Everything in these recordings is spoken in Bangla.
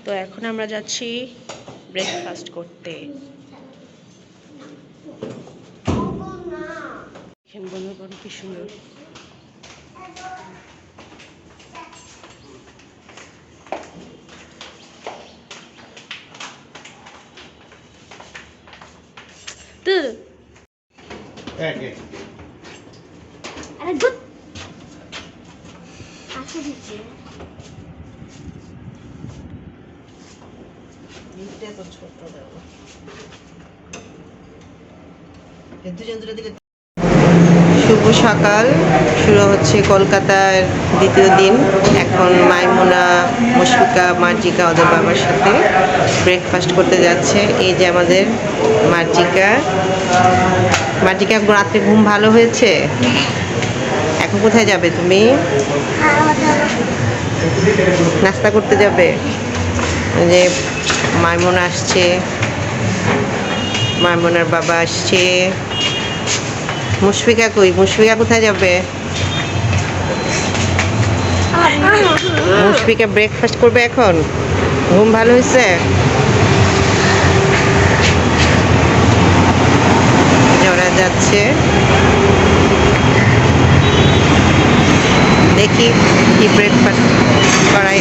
তো এখন আমরা যাচ্ছি ব্রেকফাস্ট করতে। দেখেন বন্ধুগণ কি সুন্দর। শুভ সকাল, শুরু হচ্ছে কলকাতার দ্বিতীয় দিন। এখন মাইমুনা, মুশফিকা, মার্জিকা ওদের বাবার সাথে ব্রেকফাস্ট করতে যাচ্ছে। এই যে আমাদের মার্জিকা। মার্জিকা, রাত্রে ঘুম ভালো হয়েছে? এখন কোথায় যাবে তুমি? নাস্তা করতে যাবে? যে মাইমুনা আসছে, মাইমুনার বাবা আসছে। মুশফিকা কই? মুশফিকা কোথায় যাবে? মুশফিকা ব্রেকফাস্ট করবে এখন? ঘুম ভালো হয়েছে? ওরা যাচ্ছে, দেখি কি ব্রেকফাস্ট করাই।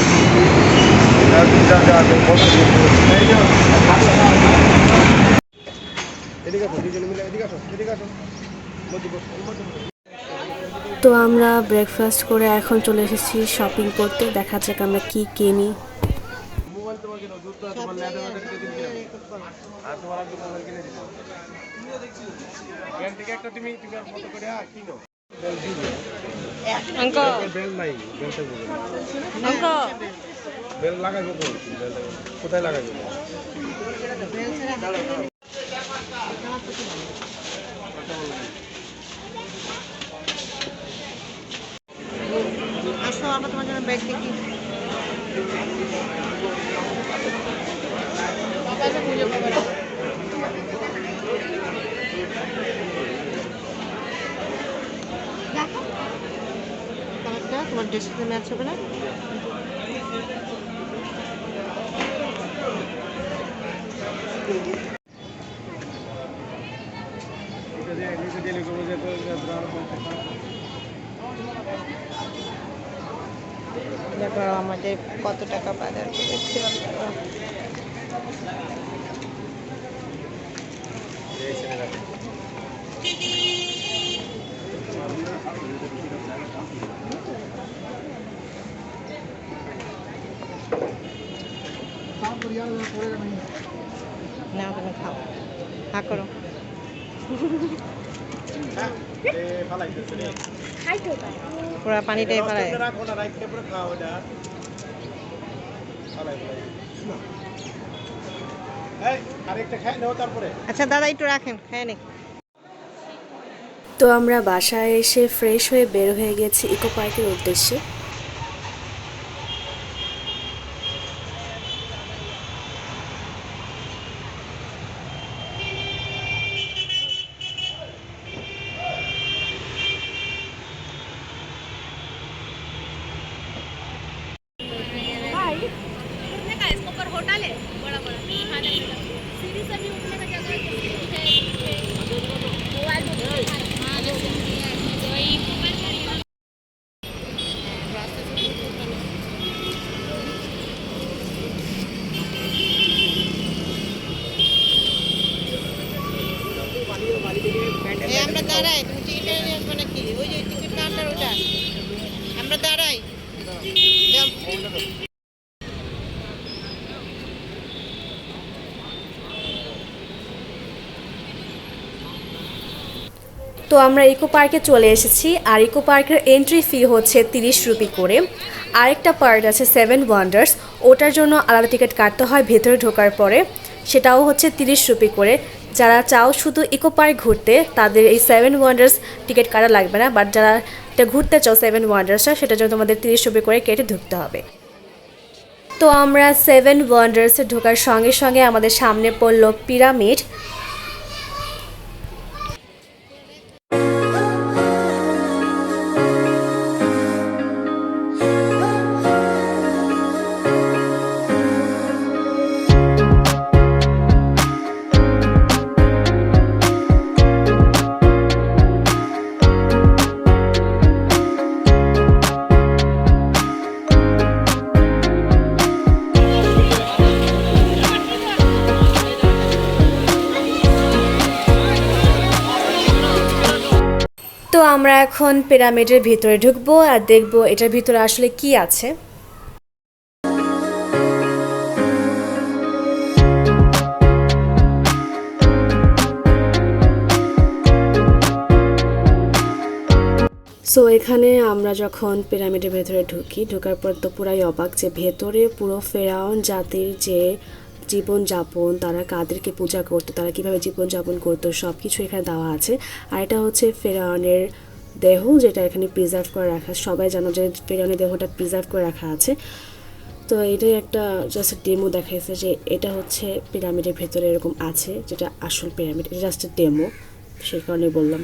তো আমরা ব্রেকফাস্ট করে এখন চলে এসেছি শপিং করতে। দেখা যাক আমরা কি কিনি। কোথায় লাগাবো? আসো, আমরা তোমার জন্য ব্যাগ দেখি। তোমার ড্রেসের সাথে ম্যাচ হবে না? দেখো আমাদের কত টাকা বাজার করেছে। না তুমি খাও, হা করো। পুরা পানিটাই ফেলায়। আচ্ছা দাদা একটু রাখেন, খায় নি। তো আমরা বাসায় এসে ফ্রেশ হয়ে বের হয়ে গেছি ইকো পার্কের উদ্দেশ্যে। আমরা দাঁড়াই, তুমি টিকিট নিয়ে আসবে নাকি? ওই যে টিকিট কাউন্টার ওটা, আমরা দাঁড়াই। তো আমরা ইকো পার্কে চলে এসেছি। আর ইকো পার্কের এন্ট্রি ফি হচ্ছে 30 রুপি করে। আরেকটা পার্ক আছে 7 ওয়ান্ডার্স, ওটার জন্য আলাদা টিকিট কাটতে হয় ভেতরে ঢোকার পরে, সেটাও হচ্ছে 30 রুপি করে। যারা চাও শুধু ইকো পার্ক ঘুরতে তাদের এই 7 ওয়ান্ডার্স টিকিট কাটা লাগবে না, বাট যারা এটা ঘুরতে চাও 7 ওয়ান্ডার্সটা, সেটার জন্য তোমাদের 30 রুপি করে কেটে ঢুকতে হবে। তো আমরা 7 ওয়ান্ডার্সে ঢোকার সঙ্গে সঙ্গে আমাদের সামনে পড়ল পিরামিড। আমরা এখন পিরামিডের ভিতরে ঢুকবো আর দেখবো এটার ভিতরে আসলে কি আছে। সো এখানে আমরা যখন পিরামিডের ভেতরে ঢুকি, ঢোকার পর তো পুরাই অবাক যে ভেতরে পুরো ফেরাউন জাতির যে জীবনযাপন, তারা কাদেরকে পূজা করতো, তারা কীভাবে জীবনযাপন করতো, সব কিছু এখানে দেওয়া আছে। আর এটা হচ্ছে ফেরাউনের দেহ, যেটা এখানে প্রিজার্ভ করে রাখা। সবাই জানো যে ফেরাউনের দেহটা প্রিজার্ভ করে রাখা আছে। তো এটাই একটা জাস্ট ডেমো দেখাইছে যে এটা হচ্ছে পিরামিডের ভেতরে এরকম আছে, যেটা আসল পিরামিড। এটা জাস্ট ডেমো, সেই কারণে বললাম।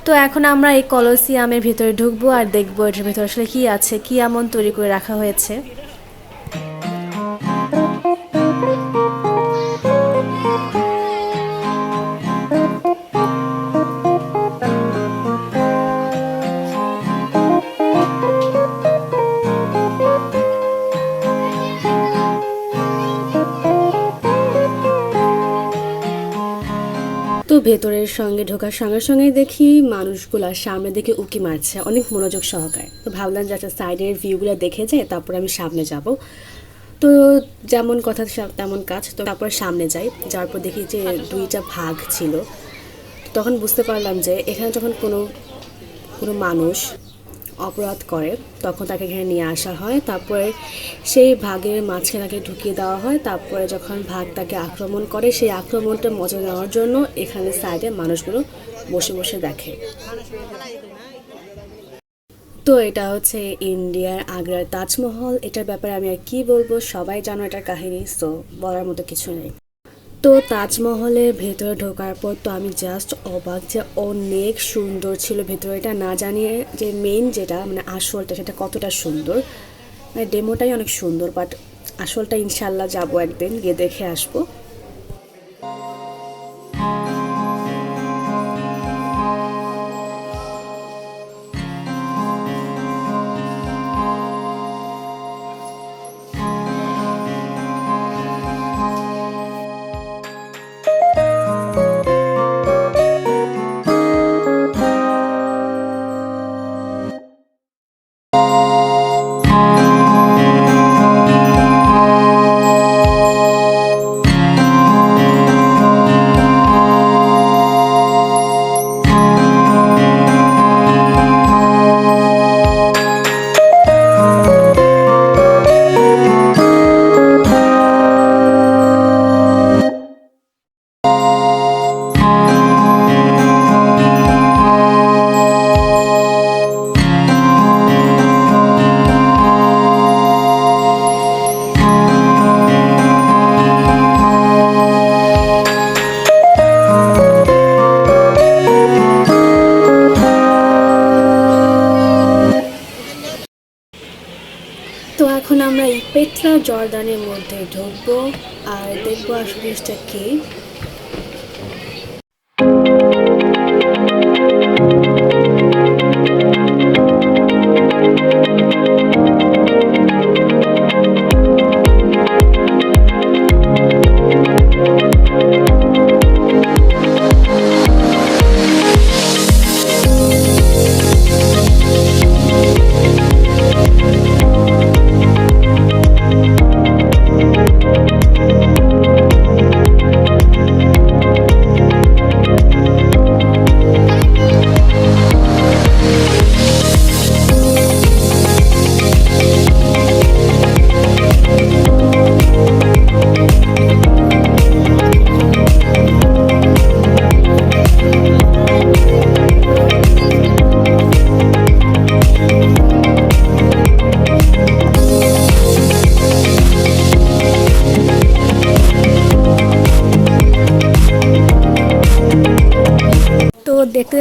তো এখন আমরা এই কলোসিয়ামের ভিতরে ঢুকবো আর দেখবো এটার ভিতরে আসলে কি আছে, কি এমন তৈরি করে রাখা হয়েছে। তো ভেতরের সঙ্গে ঢোকার সঙ্গে সঙ্গেই দেখি মানুষগুলা সামনে দিকে উকি মারছে অনেক মনোযোগ সহকারে। তো ভাবলাম যে আচ্ছা সাইডের ভিউগুলো দেখে যাই, তারপর আমি সামনে যাব। তো যেমন কথা তেমন কাজ। তো তারপর সামনে যাই, যাওয়ার পর দেখি যে দুইটা ভাগ ছিল। তখন বুঝতে পারলাম যে এখানে যখন কোনো মানুষ অপরাধ করে তখন তাকে এখানে নিয়ে আসা হয়, তারপরে সেই ভাগের মাঝখানে তাকে ঢুকিয়ে দেওয়া হয়। তারপরে যখন ভাগ তাকে আক্রমণ করে, সেই আক্রমণটা মজা নেওয়ার জন্য এখানে সাইডে মানুষগুলো বসে বসে দেখে। তো এটা হচ্ছে ইন্ডিয়ার আগ্রার তাজমহল। এটার ব্যাপারে আমি আর কি বলবো, সবাই জানো এটার কাহিনী, তো বলার মতো কিছু নেই। তো তাজমহলের ভেতরে ঢোকার পর তো আমি জাস্ট অবাক যে অনেক সুন্দর ছিল ভেতরে। এটা না জানিয়ে যে মেইন যেটা মানে আসলটা সেটা কতটা সুন্দর, মানে ডেমোটাই অনেক সুন্দর, বাট আসলটা ইনশাল্লাহ যাবো একদিন, গিয়ে দেখে আসবো। তো এখন আমরা এই পেট্রা জর্দানের মধ্যে ঢুকবো আর দেখবো আসলে জিনিসটা কি।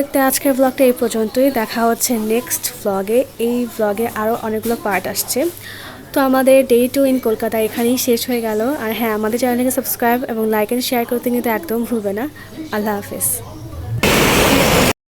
দেখতে আজকের ব্লগটা এই পর্যন্তই। দেখা হচ্ছে নেক্সট ব্লগে। এই ব্লগে আরও অনেকগুলো পার্ট আসছে। তো আমাদের ডে 2 ইন কলকাতা এখানেই শেষ হয়ে গেল। আর হ্যাঁ, আমাদের চ্যানেলকে সাবস্ক্রাইব এবং লাইক অ্যান্ড শেয়ার করতে কিন্তু একদম ভুলবে না। আল্লাহ হাফেজ।